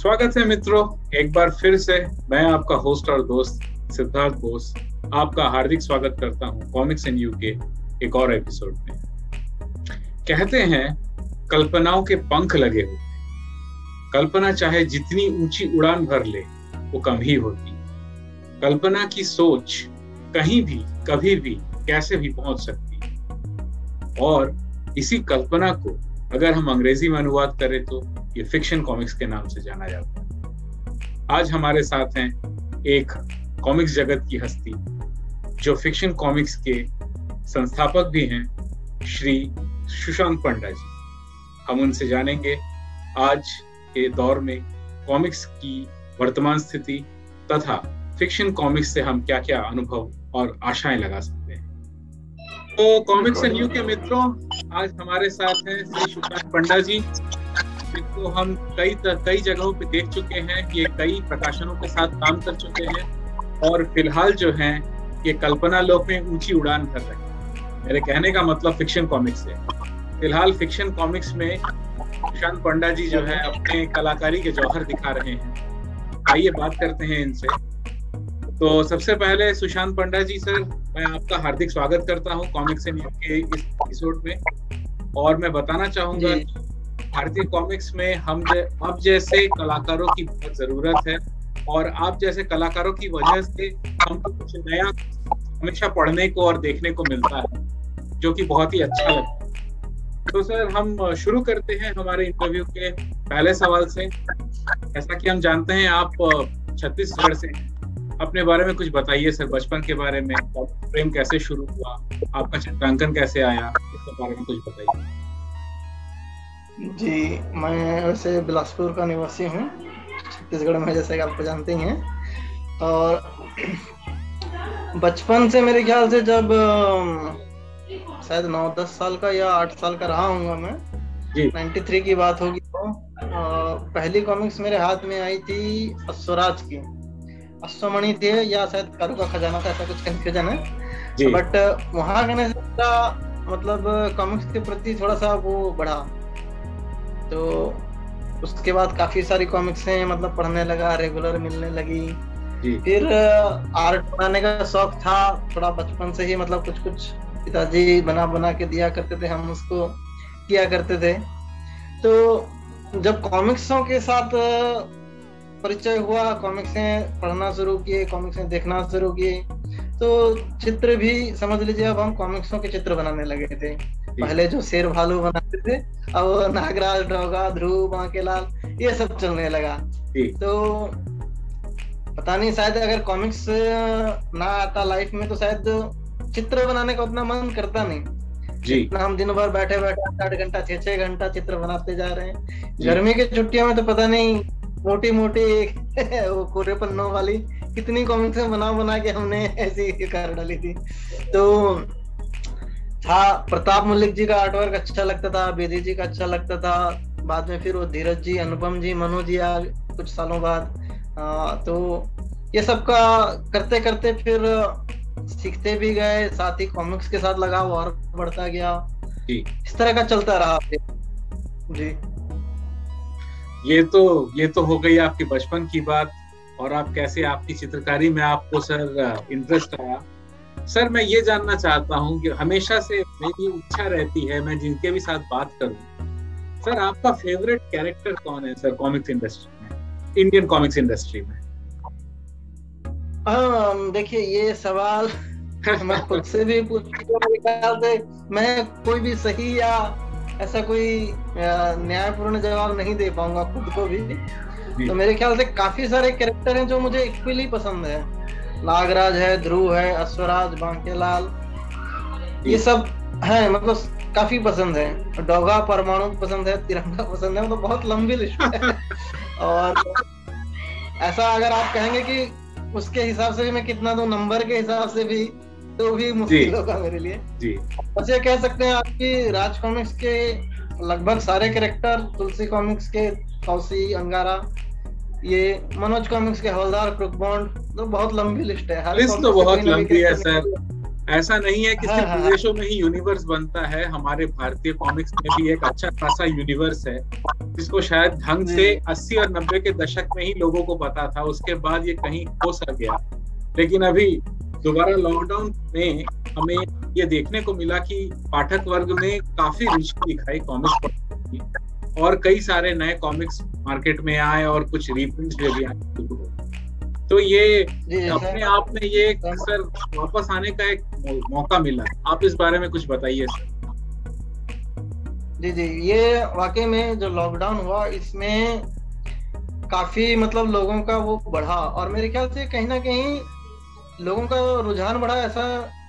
स्वागत है मित्रों, एक बार फिर से मैं आपका होस्ट और दोस्त सिद्धार्थ बोस आपका हार्दिक स्वागत करता हूं कॉमिक्स इन यूके एक और एपिसोड में। कहते हैं कल्पनाओं के पंख लगे होते, कल्पना चाहे जितनी ऊंची उड़ान भर ले वो कम ही होती। कल्पना की सोच कहीं भी कभी भी कैसे भी पहुंच सकती, और इसी कल्पना को अगर हम अंग्रेजी में अनुवाद करें तो ये फिक्शन कॉमिक्स के नाम से जाना जाता है। आज हमारे साथ हैं एक कॉमिक्स जगत की हस्ती जो फिक्शन कॉमिक्स के संस्थापक भी हैं, श्री सुशांत पंडा जी। हम उनसे जानेंगे आज के दौर में कॉमिक्स की वर्तमान स्थिति तथा फिक्शन कॉमिक्स से हम क्या क्या अनुभव और आशाएं लगा सकते हैं। तो कॉमिक्स एंड यू के मित्रों, आज हमारे साथ हैं श्री सुशांत पंडा जी, जिनको हम कई जगहों पे देख चुके हैं। ये कई प्रकाशनों के साथ काम कर चुके हैं और फिलहाल जो हैं ये कल्पना लोक में ऊंची उड़ान भर रहे हैं। मेरे कहने का मतलब फिक्शन कॉमिक्स है। फिलहाल फिक्शन कॉमिक्स में सुशांत पंडा जी जो है अपने कलाकारी के जौहर दिखा रहे हैं। आइए बात करते हैं इनसे। तो सबसे पहले सुशांत पंडा जी सर, मैं आपका हार्दिक स्वागत करता हूं कॉमिक्स इन यूके इस एपिसोड में। और मैं बताना चाहूंगा कि भारतीय कॉमिक्स में आप जैसे कलाकारों की बहुत जरूरत है, और आप जैसे कलाकारों की वजह से हमको कुछ नया हमेशा पढ़ने को और देखने को मिलता है, जो कि बहुत ही अच्छा लगता है। तो सर, हम शुरू करते हैं हमारे इंटरव्यू के पहले सवाल से। ऐसा कि हम जानते हैं आप छत्तीसगढ़ से, अपने बारे में कुछ बताइए सर। बचपन के बारे में, प्रेम कैसे शुरू हुआ, आपका चित्रांकन कैसे आया, इसके बारे में कुछ बताइए। जी, मैं वैसे बिलासपुर का निवासी हूँ, छत्तीसगढ़ में, जैसे कि आप जानते ही हैं। और बचपन से मेरे ख्याल से जब शायद 9-10 साल का या 8 साल का रहा हूँगा मैं, 93 की बात होगी, तो पहली कॉमिक्स मेरे हाथ में आई थी स्वराज की। अश्वमणि थे या शायद कारू का खजाना था, ऐसा कुछ कंफ्यूजन है। बट वहां कहने से मतलब कॉमिक्स के प्रति थोड़ा सा वो बढ़ा। तो उसके बाद काफी सारी कॉमिक्स हैं मतलब पढ़ने लगा, रेगुलर मिलने लगी। फिर आर्ट बनाने का शौक था थोड़ा बचपन से ही, मतलब कुछ पिताजी बना के दिया करते थे, हम उसको किया करते थे। तो जब कॉमिक्सों के साथ परिचय हुआ, कॉमिक्सें पढ़ना शुरू किए, कॉमिक्सें देखना शुरू किए, तो चित्र भी समझ लीजिए अब हम कॉमिक्सों के चित्र बनाने लगे थे। पहले जो शेर भालू बनाते थे, अब नागराज, ड्रोगा, ध्रुव, बांकेलाल, ये सब चलने लगा। तो पता नहीं, शायद अगर कॉमिक्स ना आता लाइफ में तो शायद चित्र बनाने का उतना मन करता नहीं। इतना हम दिन भर बैठे 8 घंटा 6 घंटा चित्र बनाते जा रहे हैं। गर्मी की छुट्टियों में तो पता नहीं मोटी वो कोरे पन्नों वाली कितनी कॉमिक्स बना के हमने ऐसी कर डाली थी। तो था प्रताप मलिक जी का आर्टवर्क अच्छा लगता था, बेदी जी का अच्छा लगता था। बाद में फिर वो धीरज जी, अनुपम जी, मनु जी आ कुछ सालों बाद। तो ये सब का करते करते फिर सीखते भी गए, साथ ही कॉमिक्स के साथ लगाव और बढ़ता गया। इस तरह का चलता रहा जी। ये तो हो गई आपकी बचपन की बात, और आप कैसे आपकी चित्रकारी में आपको सर इंटरेस्ट आया। सर, मैं ये जानना चाहता हूँ कि हमेशा से मेरी इच्छा रहती है, मैं जिनके भी साथ बात करूँ, सर आपका फेवरेट कैरेक्टर कौन है सर कॉमिक्स इंडस्ट्री में, इंडियन कॉमिक्स इंडस्ट्री में? देखिए, ये सवाल मैं खुद से भी मैं कोई भी सही या ऐसा कोई न्यायपूर्ण जवाब नहीं दे पाऊंगा खुद को भी। तो मेरे ख्याल से काफी सारे कैरेक्टर हैं जो मुझे इक्वली पसंद है। नागराज है, ध्रुव है, अश्वराज, बांकेलाल, ये सब है, मतलब काफी पसंद है। डोगा, परमाणु पसंद है, तिरंगा पसंद है, मतलब बहुत लंबी लिस्ट है। और ऐसा अगर आप कहेंगे कि उसके हिसाब से भी मैं कितना दूं, नंबर के हिसाब से भी, तो भी मुश्किल होगा मेरे लिए। बस ये कह सकते हैं आपकी राज कॉमिक्स के लगभग सारे कैरेक्टर, तुलसी कॉमिक्स के कौसी, अंगारा, ये मनोज कॉमिक्स के हवलदार, क्रुकबॉन्ड, तो बहुत लंबी लिस्ट है। लिस्ट तो बहुत लंबी है सर। ऐसा नहीं है कि सिर्फ विदेशों में ही यूनिवर्स बनता है, हमारे भारतीय कॉमिक्स में भी एक अच्छा खासा यूनिवर्स है जिसको शायद ढंग से 80 और 90 के दशक में ही लोगों को पता था, उसके बाद ये कहीं खो सा गया। लेकिन अभी दोबारा लॉकडाउन में हमें ये देखने को मिला कि पाठक वर्ग में काफी रुचि दिखाई कॉमिक्स पढ़ने की, और कई सारे नए कॉमिक्स मार्केट में आए और कुछ रीप्रिंट्स भी आए। तो ये अपने आप में ये सर वापस आने का एक मौका मिला। आप इस बारे में कुछ बताइए सर। जी जी, ये वाकई में जो लॉकडाउन हुआ इसमें काफी मतलब लोगों का वो बढ़ा, और मेरे ख्याल से कहीं ना कहीं लोगों का रुझान बढ़ा, ऐसा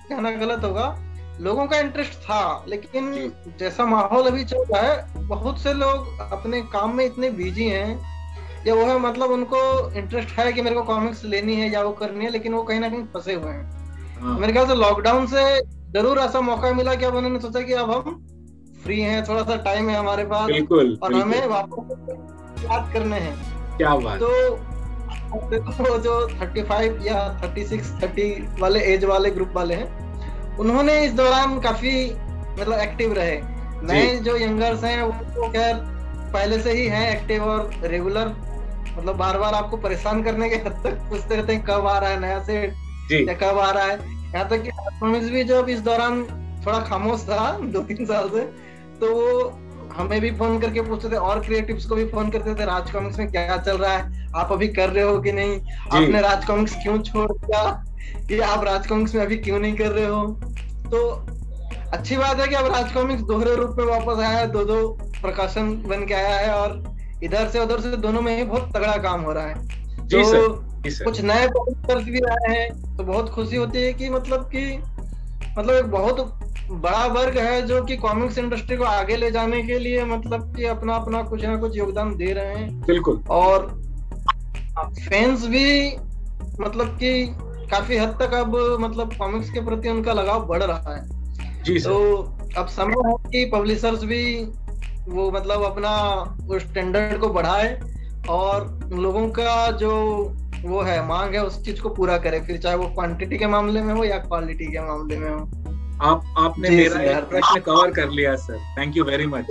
कहना गलत होगा, लोगों का इंटरेस्ट था। लेकिन जैसा माहौल अभी चल रहा है, बहुत से लोग अपने काम में इतने बिजी हैं, या वो है मतलब उनको इंटरेस्ट है कि मेरे को कॉमिक्स लेनी है या वो करनी है, लेकिन वो कहीं ना कहीं फंसे हुए हैं। मेरे ख्याल से लॉकडाउन से जरूर ऐसा मौका मिला कि अब उन्होंने सोचा कि अब हम फ्री हैं, थोड़ा सा टाइम है हमारे पास, और हमें वापस याद करने हैं। क्या बात। तो जो 35 या 36, 30 वाले एज वाले ग्रुप वाले हैं, उन्होंने इस दौरान काफी मतलब एक्टिव रहे। नए जो यंगर्स हैं वो खैर पहले से ही हैं एक्टिव और रेगुलर, मतलब बार बार आपको परेशान करने के हद तक पूछते रहते हैं कब आ रहा है नया सेट या कब आ रहा है। यहाँ तक कि कॉमिक्स भी जब इस दौरान थोड़ा खामोश था 2-3 साल से, तो वो हमें भी फोन करके पूछते थे, और क्रिएटिव्स को भी फोन करते थे, राज कॉमिक्स में क्या चल रहा है, आप अभी कर रहे हो कि नहीं, आपने राज कॉमिक्स क्यों छोड़ दिया, ये आप राज कॉमिक्स में अभी क्यों नहीं कर रहे हो। तो अच्छी बात है कि अब राज कॉमिक्स दोहरे रूप में वापस आया है, 2-2 प्रकाशन बन के आया है, और इधर से उधर से दोनों में ही बहुत तगड़ा काम हो रहा है। तो कुछ नए प्रोड्यूसर्स भी आए हैं, तो बहुत खुशी होती है कि मतलब एक बहुत बड़ा वर्ग है जो कि कॉमिक्स इंडस्ट्री को आगे ले जाने के लिए मतलब कि अपना अपना कुछ ना कुछ योगदान दे रहे हैं। बिल्कुल। और फैंस भी मतलब कि काफी हद तक अब मतलब कॉमिक्स के प्रति उनका लगाव बढ़ रहा है। जी सर। तो अब समय है कि पब्लिशर्स भी वो मतलब अपना उस स्टैंडर्ड को बढ़ाए और लोगों का जो वो है मांग है उस चीज को पूरा करे, फिर चाहे वो क्वांटिटी के मामले में हो या क्वालिटी के मामले में हो। आपने मेरा एक प्रश्न कवर कर लिया sir, thank you very much.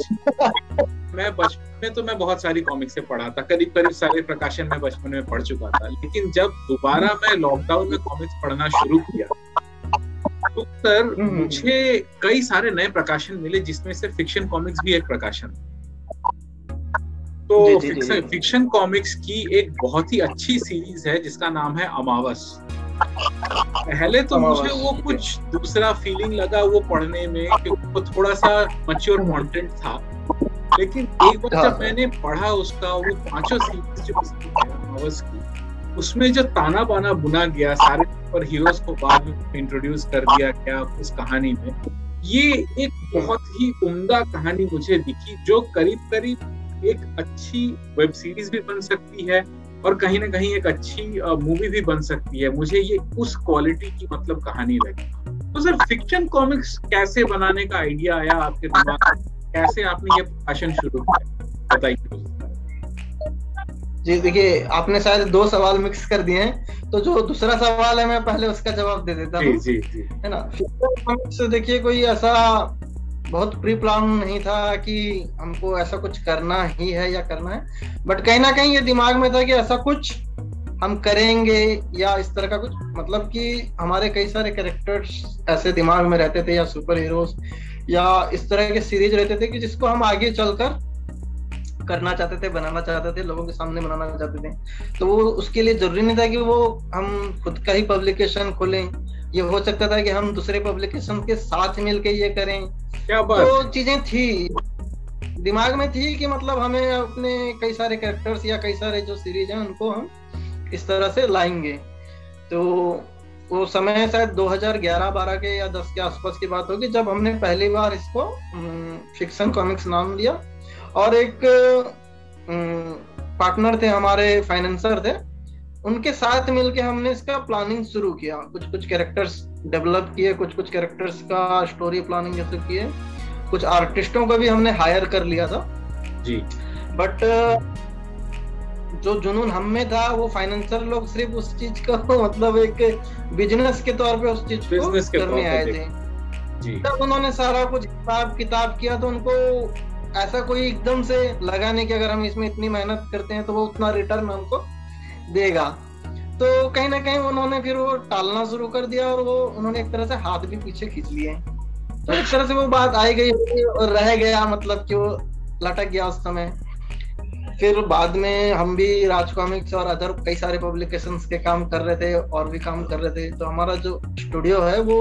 मैं बचपन में तो मैं बहुत सारी कॉमिक्स से पढ़ा था, करीब करीब सारे प्रकाशन में बचपन में पढ़ चुका था, लेकिन जब दोबारा मैं लॉकडाउन में कॉमिक्स पढ़ना शुरू किया तो सर मुझे कई सारे नए प्रकाशन मिले, जिसमें से फिक्शन कॉमिक्स भी एक प्रकाशन। तो फिक्शन कॉमिक्स की एक बहुत ही अच्छी सीरीज है जिसका नाम है अमावस। पहले तो मुझे वो कुछ दूसरा फीलिंग लगा वो पढ़ने में, क्योंकि वो थोड़ा सा मैच्योर कंटेंट था, लेकिन एक बार जब मैंने पढ़ा उसका वो 5 सीरीज जो अमावस की, उसमें जो ताना बाना बुना गया, सारे सुपर हीरोज को बाद में इंट्रोड्यूस कर दिया गया उस कहानी में, ये एक बहुत ही उम्दा कहानी मुझे दिखी, जो करीब करीब एक अच्छी वेब सीरीज भी बन सकती है और कहीं ना कहीं एक अच्छी मूवी भी बन सकती है। मुझे ये उस क्वालिटी की मतलब कहानी लगी। तो सर फिक्शन कॉमिक्स कैसे बनाने का आइडिया आया आपके दिमाग में, कैसे आपने ये प्रकाशन शुरू किया, बताइए। जी देखिए, आपने शायद 2 सवाल मिक्स कर दिए हैं, तो जो दूसरा सवाल है मैं पहले उसका जवाब दे देता हूँ। जी जी है ना। फिक्शन कॉमिक्स देखिए कोई ऐसा बहुत प्री प्लान नहीं था कि हमको ऐसा कुछ करना ही है या करना है, बट कहीं ना कहीं ये दिमाग में था कि ऐसा कुछ हम करेंगे या इस तरह का कुछ, मतलब कि हमारे कई सारे कैरेक्टर्स ऐसे दिमाग में रहते थे या सुपर हीरोज या इस तरह के सीरीज रहते थे कि जिसको हम आगे चलकर करना चाहते थे, बनाना चाहते थे, लोगों के सामने बनाना चाहते थे। तो वो उसके लिए जरूरी नहीं था कि वो हम खुद का ही पब्लिकेशन खोलें, ये हो सकता था कि हम दूसरे पब्लिकेशन के साथ मिलके ये करें। क्या बात। तो चीजें थी दिमाग में थी कि मतलब हमें अपने कई सारे कैरेक्टर्स या कई सारे जो सीरीज हैं उनको हम इस तरह से लाएंगे। तो वो समय शायद 2011-12 के या 10 के आसपास की बात होगी जब हमने पहली बार इसको फिक्शन कॉमिक्स नाम लिया, और एक पार्टनर थे हमारे, फाइनेंसर थे, उनके साथ मिलके हमने इसका प्लानिंग शुरू किया। कुछ कैरेक्टर्स डेवलप किए, कुछ कैरेक्टर्स का स्टोरी प्लानिंग जैसे किए, कुछ आर्टिस्टों को भी हमने हायर कर लिया था जी। बट जो जुनून हम में था, वो फाइनेंसर लोग सिर्फ उस चीज को मतलब एक बिजनेस के तौर पे उस चीज को करने आए थे। तब उन्होंने सारा कुछ हिसाब किताब किया, तो उनको ऐसा कोई एकदम से लगा नहीं कि अगर हम इसमें इतनी मेहनत करते हैं तो वो उतना रिटर्न हमको देगा। तो कहीं ना कहीं उन्होंने फिर वो टालना शुरू कर दिया, और वो उन्होंने एक तरह से हाथ भी पीछे खींच लिए। तो एक तरह से वो बात आई गई और रह गया, मतलब कि वो लटक गया उस समय। फिर बाद में हम भी राज कॉमिक्स और अदर कई सारे पब्लिकेशंस के काम कर रहे थे, और भी काम कर रहे थे, तो हमारा जो स्टूडियो है वो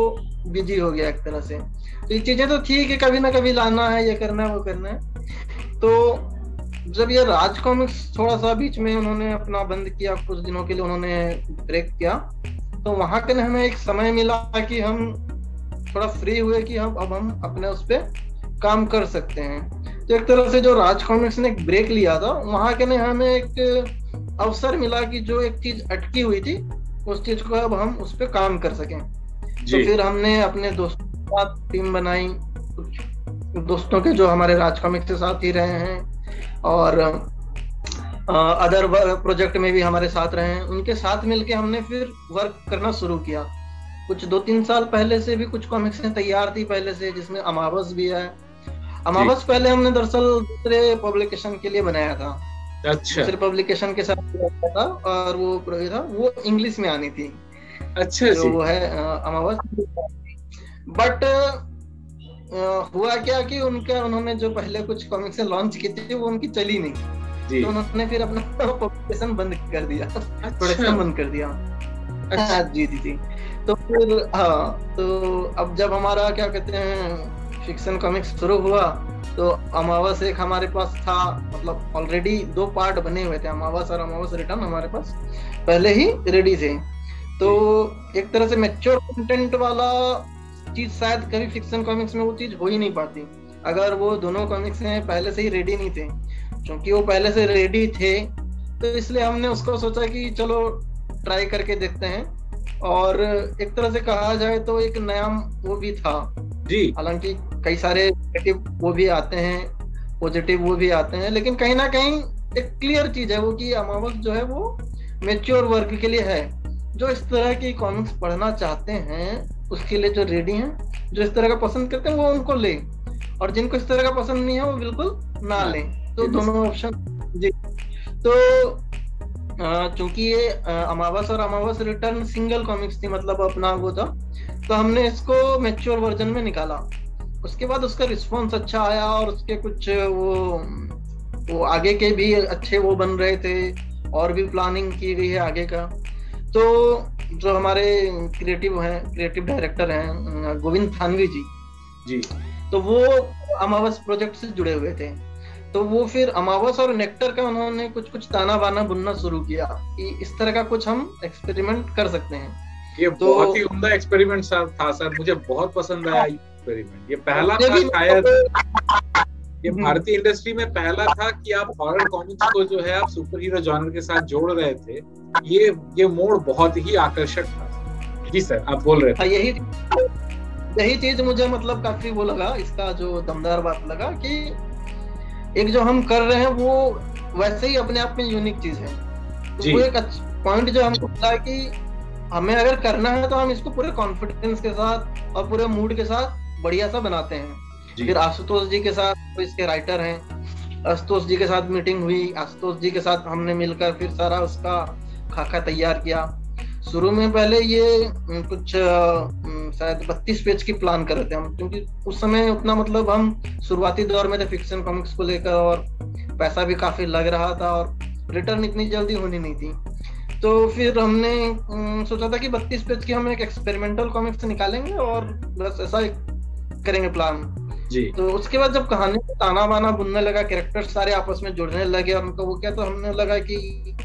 बिजी हो गया एक तरह से। तो ये चीजें तो ठीक है, कभी ना कभी लाना है, ये करना है, वो करना है। तो जब ये राज कॉमिक्स थोड़ा सा बीच में उन्होंने अपना बंद किया, कुछ दिनों के लिए उन्होंने ब्रेक किया, तो वहां के हमें एक समय मिला कि हम थोड़ा फ्री हुए कि अब हम अपने उस पर काम कर सकते हैं। तो एक तरह से जो राज कॉमिक्स ने एक ब्रेक लिया था, वहां के ने हमें एक अवसर मिला कि जो एक चीज अटकी हुई थी उस चीज को अब हम उस पर काम कर सकें। तो फिर हमने अपने दोस्तों के साथ टीम बनाई, कुछ दोस्तों के जो हमारे राज कॉमिक्स के साथ ही रहे हैं और अदर प्रोजेक्ट में भी हमारे साथ रहे हैं, उनके साथ मिलके हमने फिर वर्क करना शुरू किया। कुछ 2-3 साल पहले से भी कुछ कॉमिक्स तैयार थी पहले से, जिसमें अमावस भी है। अमावस पहले हमने दरअसल दूसरे पब्लिकेशन के लिए बनाया था। अच्छा। दूसरे पब्लिकेशन के साथ बनाया था, और वो इंग्लिश में आनी थी। अच्छा। जो वो है अमावस। बट हुआ क्या कि उन्होंने जो पहले कुछ कॉमिक्स लॉन्च की थी वो उनकी चली नहीं, तो उन्होंने फिर अपना पब्लिकेशन बंद कर दिया, प्रोडक्शन बंद कर दिया। अच्छा। जी। तो फिर तो अब जब हमारा क्या कहते हैं फिक्शन कॉमिक्स शुरू हुआ, तो अमावस एक हमारे पास था, मतलब ऑलरेडी 2 पार्ट बने हुए थे, अमावस और अमावस रिटर्न हमारे पास पहले ही रेडी थे। तो एक तरह से मैच्योर कंटेंट वाला चीज शायद कभी फिक्शन कॉमिक्स में वो चीज हो ही नहीं पाती अगर वो दोनों कॉमिक्स में पहले से ही रेडी नहीं थे। क्योंकि वो पहले से रेडी थे, तो इसलिए हमने उसको सोचा कि चलो ट्राई करके देखते हैं। और एक तरह से कहा जाए तो एक नया वो भी था जी। हालांकि कई सारे नेगेटिव वो भी आते हैं, पॉजिटिव वो भी आते हैं, लेकिन कहीं ना कहीं एक क्लियर चीज है वो कि अमावस जो है वो मैच्योर वर्क के लिए है। जो इस तरह की कॉमिक्स पढ़ना चाहते हैं उसके लिए जो रेडी हैं, जो इस तरह का पसंद करते हैं वो उनको ले, और जिनको इस तरह का पसंद नहीं है वो बिल्कुल ना लें। तो दोनों ऑप्शन जी। तो चूंकि ये अमावस और अमावस रिटर्न सिंगल कॉमिक्स थी, मतलब अपना वो था, तो हमने इसको मैच्योर वर्जन में निकाला। उसके बाद उसका रिस्पॉन्स अच्छा आया, और उसके कुछ वो आगे के भी अच्छे वो बन रहे थे, और भी प्लानिंग की गई है आगे का। तो जो हमारे क्रिएटिव डायरेक्टर हैं गोविंद थानवी जी, तो वो अमावस प्रोजेक्ट से जुड़े हुए थे। तो वो फिर अमावस और नेक्टर का उन्होंने कुछ ताना बाना बुनना शुरू किया कि इस तरह का कुछ हम एक्सपेरिमेंट कर सकते हैं। ये तो बहुत ही उम्दा एक्सपेरिमेंट था सर, मुझे बहुत पसंद आया एक्सपेरिमेंट। ये पहला था शायद, ये भारतीय इंडस्ट्री में पहला था कि आप हॉरर कॉमिक्स को जो है आप सुपर हीरो जॉनर के साथ जोड़ रहे थे। ये मोड़ बहुत ही आकर्षक था। जी सर, आप बोल रहे थे। यही चीज मुझे मतलब काफी वो लगा, इसका जो दमदार बात लगा कि एक जो हम कर रहे हैं वो वैसे ही अपने आप में यूनिक चीज है। तो वो एक पॉइंट जो हमको था कि हमें अगर करना है तो हम इसको पूरे कॉन्फिडेंस के साथ और पूरे मूड के साथ बढ़िया सा बनाते हैं। फिर आशुतोष जी के साथ, तो इसके राइटर हैं, आशुतोष जी के साथ मीटिंग हुई। आशुतोष जी के साथ हमने मिलकर फिर सारा उसका खाका तैयार किया। शुरू में पहले ये कुछ शायद 32 पेज की प्लान कर रहे थे हम, क्योंकि उस समय उतना मतलब हम शुरुआती दौर में थे फिक्शन कॉमिक्स को लेकर, और पैसा भी काफी लग रहा था, और रिटर्न इतनी जल्दी होनी नहीं थी। तो फिर हमने सोचा था कि 32 पेज की हम एक एक्सपेरिमेंटल कॉमिक्स निकालेंगे और बस ऐसा करेंगे प्लान जी। तो उसके बाद जब कहानी को ताना बाना बुनने लगा, कैरेक्टर्स सारे आपस में जुड़ने लगे, और उनको वो क्या, तो हमने लगा कि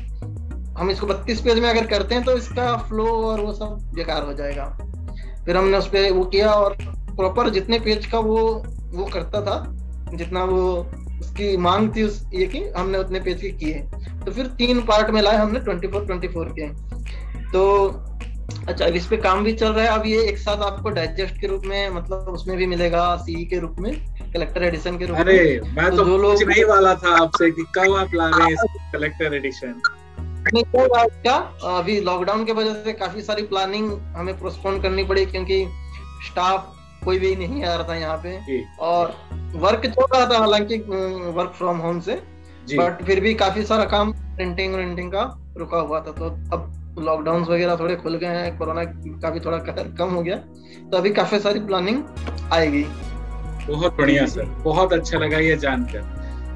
हम इसको 32 पेज में अगर करते हैं तो इसका फ्लो और वो सब बेकार हो जाएगा। फिर हमने उस पर वो किया, और प्रॉपर जितने पेज का वो करता था, जितना वो उसकी मांग थी उस ये की, हमने उतने पेज के किए। तो फिर 3 पार्ट में लाए हमने 24 के। तो अच्छा, अब इस पे काम भी चल रहा है। अब ये एक साथ आपको डाइजेस्ट के रूप में, मतलब उसमें भी मिलेगा, सीई के रूप में, कलेक्टर एडिशन के रूप में। अरे मैं तो जो लोग पूछने ही वाला था आपसे कि कब आप ला रहे हैं कलेक्टर एडिशन। क्या अभी लॉकडाउन के वजह से काफी सारी प्लानिंग हमें पोस्टपोन करनी पड़ी, क्योंकि स्टाफ कोई भी नहीं आ रहा था यहाँ पे, और वर्क चल रहा था हालांकि वर्क फ्रॉम होम से, बट फिर भी काफी सारा काम प्रिंटिंग का रुका हुआ था। तो अब लॉकडाउन वगैरह थोड़े खुल गए हैं, कोरोना का भी थोड़ा कम हो गया, तो अभी काफी सारी प्लानिंग आएगी। बहुत बढ़िया सर, बहुत अच्छा लगा ये जानकर।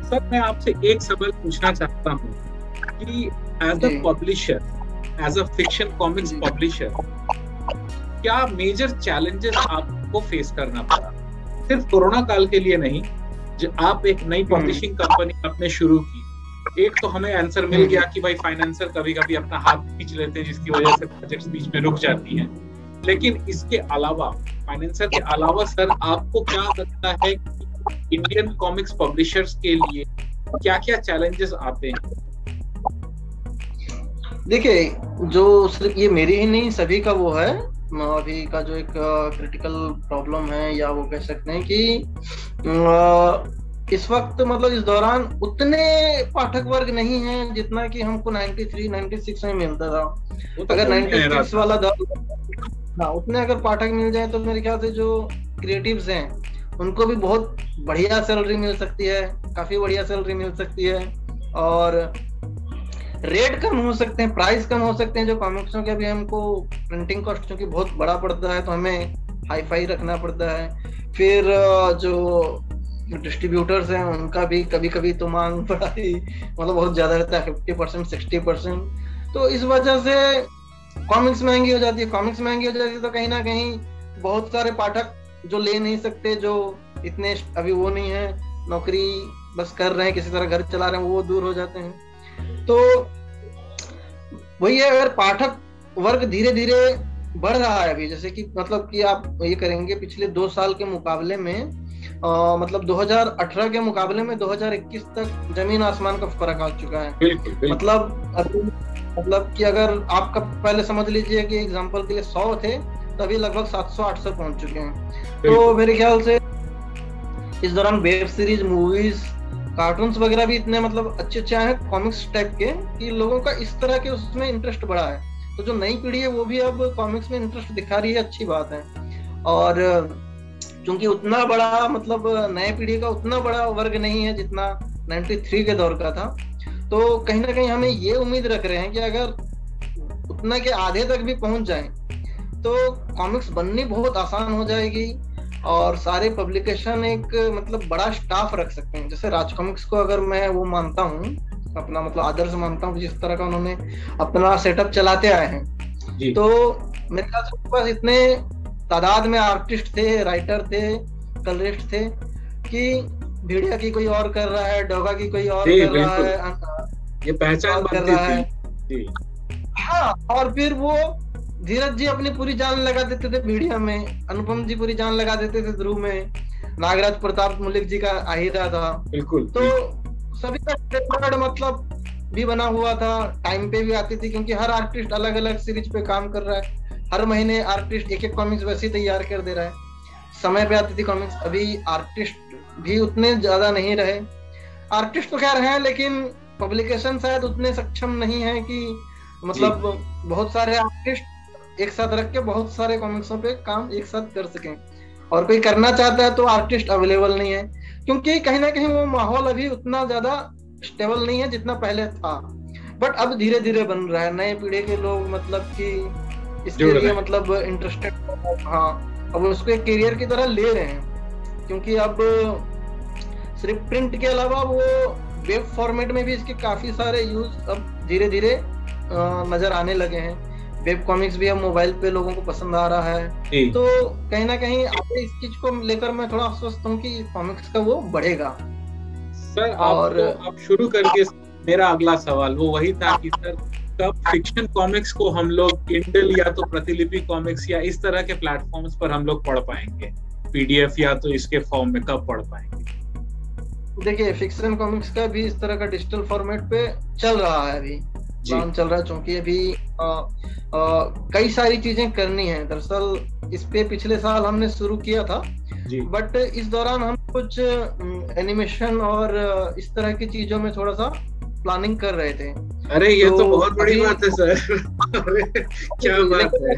सर मैं आपसे एक सवाल पूछना चाहता हूँ कि as a publisher, as a fiction comics publisher, क्या मेजर चैलेंजेस आपको फेस करना पड़ा? सिर्फ कोरोना काल के लिए नहीं, जो आप एक नई पब्लिशिंग कंपनी आपने शुरू की, एक तो हमें आंसर मिल गया कि भाई फाइनेंसर कभी कभी अपना हाथ खींच लेते हैं जिसकी वजह से प्रोजेक्ट्स बीच में रुक जाती हैं, लेकिन इसके अलावा, फाइनेंसर के अलावा सर आपको क्या लगता है कि इंडियन कॉमिक्स पब्लिशर्स के लिए क्या क्या चैलेंजेस आते हैं? देखिए, जो सिर्फ ये मेरी ही नहीं, सभी का वो है अभी का जो एक क्रिटिकल प्रॉब्लम है, या वो कह सकते हैं कि इस वक्त मतलब इस दौरान उतने पाठक वर्ग नहीं है जितना कि हमको 93, 96 में मिलता था। अगर 96 वाला दौर, उतने अगर पाठक मिल जाए तो मेरे ख्याल से जो क्रिएटिव्स हैं उनको भी बहुत बढ़िया सैलरी मिल सकती है, काफी बढ़िया सैलरी मिल सकती है, और रेट कम हो सकते हैं, प्राइस कम हो सकते हैं। जो कॉमिक्सों के अभी हमको प्रिंटिंग कॉस्ट क्योंकि बहुत बड़ा पड़ता है तो हमें हाई फाई रखना पड़ता है। फिर जो डिस्ट्रीब्यूटर्स हैं उनका भी कभी कभी तो मांग बड़ा ही मतलब बहुत ज्यादा रहता है, 50%, 60%। तो इस वजह से कॉमिक्स महंगी हो जाती है। कॉमिक्स महंगी हो जाती है तो कहीं ना कहीं बहुत सारे पाठक जो ले नहीं सकते, जो इतने अभी वो नहीं है, नौकरी बस कर रहे हैं, किसी तरह घर चला रहे हैं, वो दूर हो जाते हैं। तो वही है, अगर पाठक वर्ग धीरे धीरे बढ़ रहा है अभी, जैसे कि मतलब कि आप ये करेंगे पिछले 2 साल के मुकाबले में, मतलब 2018 के मुकाबले में 2021 तक जमीन आसमान का फर्क आ चुका है। बिल्कुल। मतलब कि अगर आपका पहले समझ लीजिए कि एग्जांपल के लिए 100 थे, तो अभी लगभग 700-800 पहुंच चुके हैं। तो मेरे ख्याल से इस दौरान वेब सीरीज, मूवीज, कार्टून्स वगैरह भी इतने मतलब अच्छे आए हैं कॉमिक्स टाइप के, कि लोगों का इस तरह के उसमें इंटरेस्ट बढ़ा है। तो जो नई पीढ़ी है वो भी अब कॉमिक्स में इंटरेस्ट दिखा रही है, अच्छी बात है। और क्योंकि उतना बड़ा मतलब नई पीढ़ी का उतना बड़ा वर्ग नहीं है जितना 93 के दौर का था, तो कहीं ना कहीं हमें ये उम्मीद रख रहे हैं कि अगर उतना के आधे तक भी पहुंच जाए तो कॉमिक्स बननी बहुत आसान हो जाएगी, और सारे पब्लिकेशन एक मतलब बड़ा स्टाफ रख सकते हैं। जैसे राज कॉमिक्स को अगर मैं वो मानता हूँ, अपना मतलब आदर्श मानता हूँ, जिस तरह का उन्होंने अपना सेटअप चलाते आए हैं, तो मेरे ख्याल से उनके पास इतने तादाद में आर्टिस्ट थे, राइटर थे, कलरिस्ट थे, कि भेड़िया की कोई और कर रहा है, डोगा की कोई और कर रहा है, ये पहचान कर रहा है। हाँ, और फिर वो धीरज जी अपनी पूरी जान लगा देते थे भेड़िया में, अनुपम जी पूरी जान लगा देते थे ध्रुव में, नागराज प्रताप मलिक जी का आ ही रहा था। बिल्कुल। तो सभी का मतलब भी बना हुआ था, टाइम पे भी आती थी, क्योंकि हर आर्टिस्ट अलग अलग सीरीज पे काम कर रहा है, हर महीने आर्टिस्ट एक कॉमिक्स वैसे तैयार कर दे रहा है, समय पे आती थी कॉमिक्स। अभी आर्टिस्ट भी उतने ज्यादा नहीं रहे, आर्टिस्ट तो खैर हैं, लेकिन पब्लिकेशन शायद उतने सक्षम नहीं है कि मतलब बहुत सारे आर्टिस्ट एक साथ रख के बहुत सारे कॉमिक्सों पे काम एक साथ कर सकें। और कोई करना चाहता है तो आर्टिस्ट अवेलेबल नहीं है, क्योंकि कहीं ना कहीं वो माहौल अभी उतना ज्यादा स्टेबल नहीं है जितना पहले था। बट अब धीरे धीरे बन रहा है, नए पीढ़ी के लोग मतलब कि इसके लिए मतलब इंटरेस्टेड, हाँ, अब उसको एक करियर की तरह ले रहे हैं, क्योंकि अब सिर्फ प्रिंट के अलावा वो वेब फॉर्मेट में भी इसके काफी सारे यूज अब धीरे धीरे नजर आने लगे हैं। वेब कॉमिक्स भी अब मोबाइल पे लोगों को पसंद आ रहा है, तो कहीं ना कहीं आगे इस चीज को लेकर मैं थोड़ा आश्वस्त हूँ कि कॉमिक्स का वो बढ़ेगा। सर और आप शुरू करके मेरा अगला सवाल वो वही था कि सर कब फिक्शन कॉमिक्स को हम लोग किंडल या तो प्रतिलिपि कॉमिक्स या इस तरह के प्लेटफॉर्म्स पर हम लोग पढ़ पाएंगे, पीडीएफ या तो इसके फॉर्म में कब पढ़ पाएंगे? देखिए, फिक्शन कॉमिक्स का भी इस तरह का डिजिटल फॉर्मेट पे चल रहा है अभी, प्लान चल रहा है, क्योंकि अभी कई सारी चीजें करनी है। दरअसल इस पे पिछले साल हमने शुरू किया था, बट इस दौरान हम कुछ एनिमेशन और इस तरह की चीजों में थोड़ा सा प्लानिंग कर रहे थे। अरे ये तो बहुत बड़ी बात है सर। अरे क्या बात है।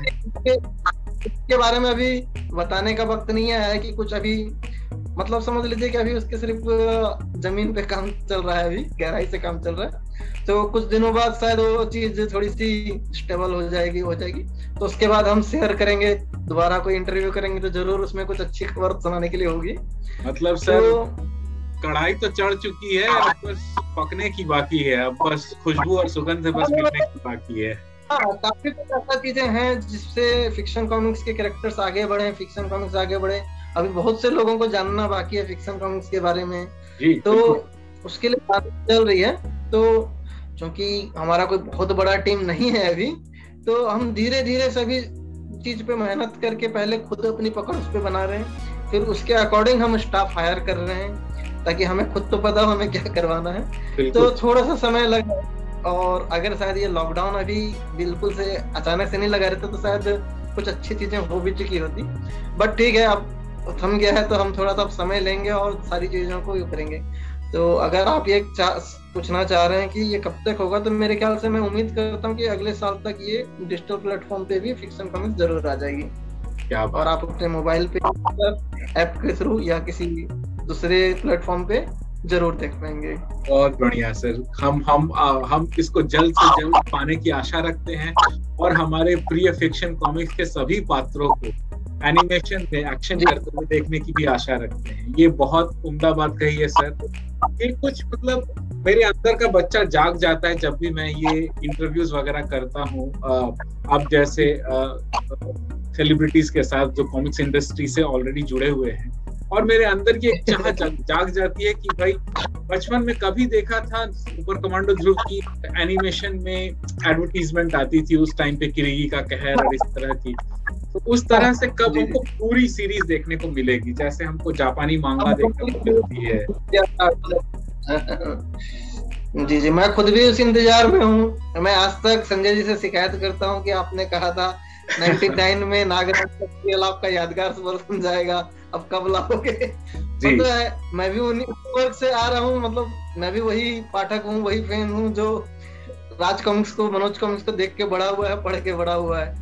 इसके बारे में अभी बताने का वक्त नहीं है कि कुछ अभी मतलब समझ लीजिए कि अभी उसके सिर्फ जमीन पे काम चल रहा है, अभी गहराई से काम चल रहा है। तो कुछ दिनों बाद शायद वो चीज थोड़ी सी स्टेबल हो जाएगी तो उसके बाद हम शेयर करेंगे, दोबारा कोई इंटरव्यू करेंगे तो जरूर उसमें कुछ अच्छी खबर सुनाने के लिए होगी। मतलब सर कढ़ाई तो चढ़ चुकी है, अब बस पकने की बाकी है, अब बस खुशबू और सुगंध से बस मिलने की बाकी है। काफी कुछ ऐसा चीजें हैं जिससे फिक्शन कॉमिक्स के कैरेक्टर्स आगे बढ़े, फिक्शन कॉमिक्स आगे बढ़े। अभी बहुत से लोगों को जानना बाकी है फिक्शन कॉमिक्स के बारे में जी, तो उसके लिए बात चल रही है। तो क्योंकि हमारा कोई बहुत बड़ा टीम नहीं है अभी, तो हम धीरे धीरे सभी चीज पे मेहनत करके पहले खुद अपनी पकड़ उस पे बना रहे हैं, फिर उसके अकॉर्डिंग हम स्टाफ हायर कर रहे हैं ताकि हमें खुद तो पता हो हमें क्या करवाना है। तो थोड़ा सा समय लगा, और अगर शायद ये लॉकडाउन अभी बिल्कुल से अचानक से नहीं लगा रहता तो शायद कुछ अच्छी चीजें हो भी चुकी होती। बट ठीक है, अब थम गया है तो हम थोड़ा सा समय लेंगे और सारी चीजों को करेंगे। तो अगर आप ये पूछना चाह रहे हैं कि ये कब तक होगा, तो मेरे ख्याल से मैं उम्मीद करता हूँ कि अगले साल तक ये डिजिटल प्लेटफॉर्म पे भी फिक्शन कॉमिक्स जरूर आ जाएगी। क्या बात। और आप अपने मोबाइल पे ऐप के थ्रू या किसी दूसरे प्लेटफॉर्म पे जरूर देख पाएंगे। बहुत बढ़िया सर, हम इसको जल्द से जल्द पाने की आशा रखते हैं और हमारे प्रिय फिक्शन कॉमिक्स के सभी पात्रों को एनिमेशन में एक्शन करते हुए देखने की भी आशा रखते हैं। ये बहुत उम्दा बात कही है सर। ये कुछ मतलब मेरे अंदर का बच्चा जाग जाता है जब भी मैं ये इंटरव्यूज वगैरह करता हूँ। अब जैसे सेलिब्रिटीज के साथ जो कॉमिक्स इंडस्ट्री से ऑलरेडी जुड़े हुए हैं, और मेरे अंदर की एक चाह जाग जाती है कि भाई बचपन में कभी देखा था सुपर कमांडो ध्रुव की एनिमेशन में एडवर्टीजमेंट आती थी उस टाइम पे, किरीगी का कहर और इस तरह की, तो उस तरह से कब हमको पूरी सीरीज देखने को मिलेगी जैसे हमको जापानी मांगा देखने को मिलती है। जी, मैं खुद भी उस इंतजार में हूँ। मैं आज तक संजय जी से शिकायत करता हूँ कि आपने कहा था 99 में नागराज आपका यादगार बन जाएगा, अब कब लाओगे। तो मैं भी उन्हीं वर्ग से आ रहा हूँ, मतलब मैं भी वही पाठक हूँ, वही फैन हूँ जो राज कॉमिक्स को, मनोज कॉमिक्स को देख के बड़ा हुआ है, पढ़ के बड़ा हुआ है।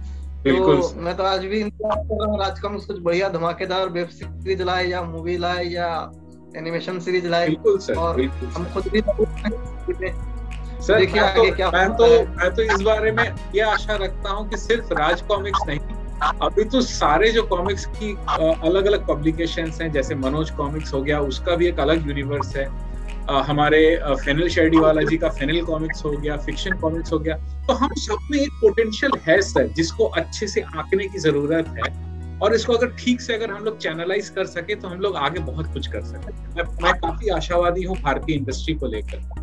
तो मैं तो आज भी इंतजार कर रहा हूँ राज कॉमिक्स कुछ बढ़िया धमाकेदार वेब सीरीज लाए या मूवी लाए या एनिमेशन सीरीज लाए, और हम खुद भी सर मैं तो इस बारे में ये आशा रखता हूँ कि सिर्फ राज कॉमिक्स नहीं, अभी तो सारे जो कॉमिक्स की अलग अलग पब्लिकेशंस हैं, जैसे मनोज कॉमिक्स हो गया, उसका भी एक अलग यूनिवर्स है, हमारे फेनिल शेरडीवाला जी का फेनिल कॉमिक्स हो गया, फिक्शन कॉमिक्स हो गया, तो हम सब में एक पोटेंशियल है सर जिसको अच्छे से आंकने की जरूरत है, और इसको अगर ठीक से अगर हम लोग चैनलाइज कर सके तो हम लोग आगे बहुत कुछ कर सकते हैं। मैं काफी आशावादी हूँ भारतीय इंडस्ट्री को लेकर।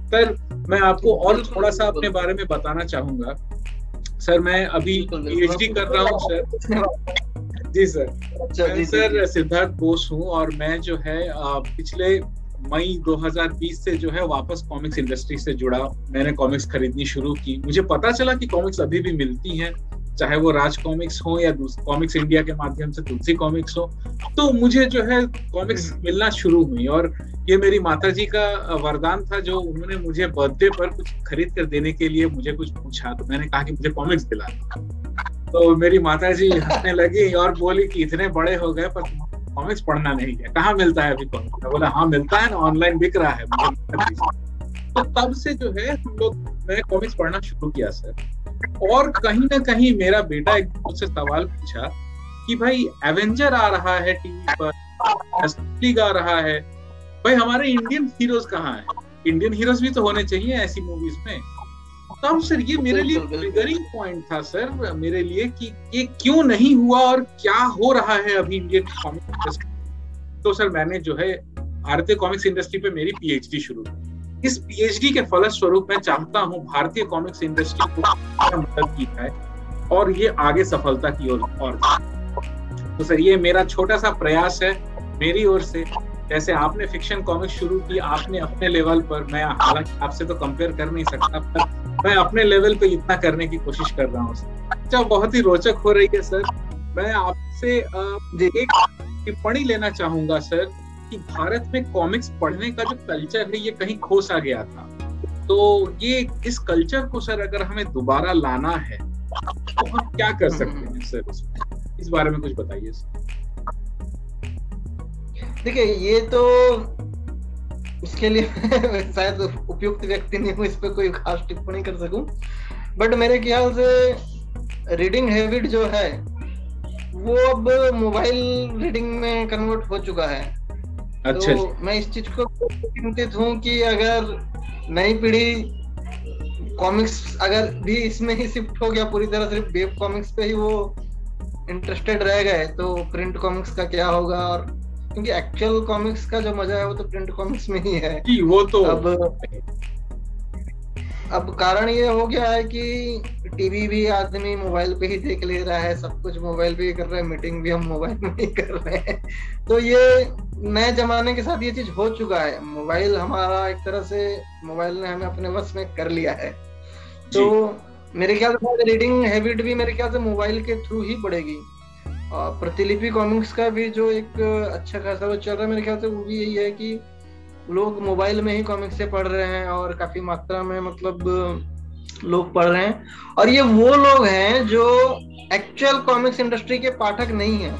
सर मैं आपको और थोड़ा सा अपने बारे में बताना चाहूंगा। सर मैं अभी पीएचडी कर रहा हूँ सर। जी सर, मैं सर सिद्धार्थ बोस हूँ, और मैं जो है पिछले मई 2020 से जो है वापस कॉमिक्स इंडस्ट्री से जुड़ा। मैंने कॉमिक्स खरीदनी शुरू की, मुझे पता चला कि कॉमिक्स अभी भी मिलती हैं, चाहे वो राज कॉमिक्स हो या कॉमिक्स इंडिया के माध्यम से तुलसी कॉमिक्स हो, तो मुझे जो है कॉमिक्स मिलना शुरू हुई। और ये मेरी माताजी का वरदान था, जो उन्होंने मुझे बर्थडे पर कुछ खरीद कर देने के लिए मुझे कुछ पूछा, तो मैंने कहा कि मुझे कॉमिक्स दिला। तो मेरी माताजी हंसने लगी और बोली कि इतने बड़े हो गए पर कॉमिक्स पढ़ना नहीं है, कहाँ मिलता है अभी कॉमिक्स? मैं बोला हाँ मिलता है ना, ऑनलाइन बिक रहा है। तो तब से जो है मैंने कॉमिक्स पढ़ना शुरू किया सर। और कहीं ना कहीं मेरा बेटा एक मुझसे सवाल पूछा कि भाई एवेंजर आ रहा है टीवी पर, जस्टिस लीग आ रहा है, भाई हमारे इंडियन हीरोज कहाँ हैं? इंडियन हीरोज भी तो होने चाहिए ऐसी मूवीज में। तब सर ये मेरे लिए ट्रिगरिंग पॉइंट था सर मेरे लिए कि ये क्यों नहीं हुआ और क्या हो रहा है अभी इंडियन कॉमिक्स इंडस्ट्री। तो सर मैंने जो है भारतीय कॉमिक्स इंडस्ट्री पे मेरी पीएचडी शुरू की। इस पीएचडी के फलस्वरूप मैं चाहता हूं भारतीय कॉमिक्स इंडस्ट्री को मदद की जाए और ये आगे सफलता की ओर। तो सर ये मेरा छोटा सा प्रयास है मेरी ओर से। जैसे आपने फिक्शन कॉमिक्स शुरू की आपने अपने लेवल पर, मैं हालांकि आपसे तो कंपेयर कर नहीं सकता, पर मैं अपने लेवल पे इतना करने की कोशिश कर रहा हूँ। अच्छा, बहुत ही रोचक हो रही है सर। मैं आपसे एक टिप्पणी लेना चाहूंगा सर कि भारत में कॉमिक्स पढ़ने का जो कल्चर है ये कहीं खो सा गया था। तो ये इस कल्चर को सर अगर हमें दोबारा लाना है तो हम क्या कर सकते हैं सर? इस बारे में कुछ बताइए सर। देखिए, ये तो इसके लिए शायद उपयुक्त व्यक्ति नहीं हूँ इस पे कोई खास टिप्पणी कर सकूं, बट मेरे ख्याल से रीडिंग हैबिट जो है वो अब मोबाइल रीडिंग में कन्वर्ट हो चुका है। अच्छा, तो मैं इस चीज को चिंतित हूँ कि अगर नई पीढ़ी कॉमिक्स अगर भी इसमें ही शिफ्ट हो गया पूरी तरह, सिर्फ वेब कॉमिक्स पे ही वो इंटरेस्टेड रह गए, तो प्रिंट कॉमिक्स का क्या होगा? और क्योंकि एक्चुअल कॉमिक्स का जो मजा है वो तो प्रिंट कॉमिक्स में ही है। जी, वो तो अब कारण ये हो गया है कि टीवी भी आदमी मोबाइल पे ही देख ले रहा है, सब कुछ मोबाइल पे ही कर रहा है, मीटिंग भी हम मोबाइल में ही कर रहे हैं। तो ये नए जमाने के साथ ये चीज हो चुका है। मोबाइल हमारा एक तरह से, मोबाइल ने हमें अपने वश में कर लिया है। तो मेरे ख्याल से रीडिंग हैबिट भी मेरे ख्याल से मोबाइल के थ्रू ही पड़ेगी। प्रतिलिपि कॉमिक्स का भी जो एक अच्छा खासा वो चल रहा है, मेरे ख्याल से वो भी यही है कि लोग मोबाइल में ही कॉमिक्स से पढ़ रहे हैं और काफी मात्रा में मतलब लोग पढ़ रहे हैं। और ये वो लोग हैं जो एक्चुअल कॉमिक्स इंडस्ट्री के पाठक नहीं है,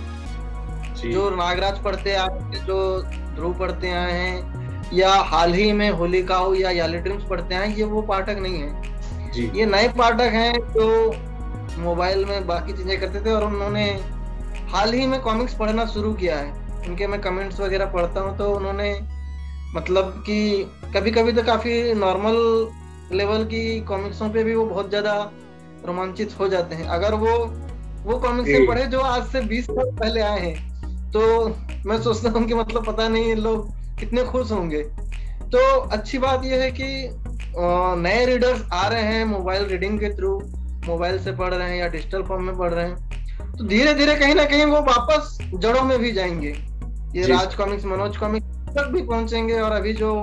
जो नागराज पढ़ते आए हैं, जो ध्रुव पढ़ते आए हैं, या हाल ही में होलिका हो या याली ड्रीम्स पढ़ते आए, ये वो पाठक नहीं है। ये नए पाठक हैं जो मोबाइल में बाकी चीजें करते थे और उन्होंने हाल ही में कॉमिक्स पढ़ना शुरू किया है। उनके मैं कमेंट्स वगैरह पढ़ता हूँ तो उन्होंने मतलब कि कभी कभी तो काफी नॉर्मल लेवल की कॉमिक्सों पे भी वो बहुत ज्यादा रोमांचित हो जाते हैं। अगर वो कॉमिक्स से पढ़े जो आज से 20 साल पहले आए हैं, तो मैं सोचता हूँ कि मतलब पता नहीं लोग कितने खुश होंगे। तो अच्छी बात यह है कि नए रीडर्स आ रहे हैं मोबाइल रीडिंग के थ्रू, मोबाइल से पढ़ रहे हैं या डिजिटल फॉर्म में पढ़ रहे हैं, तो धीरे धीरे कहीं ना कहीं वो वापस जड़ों में भी जाएंगे। ये राज कॉमिक्स, मनोज कॉमिक्स तक भी पहुंचेंगे। और अभी जो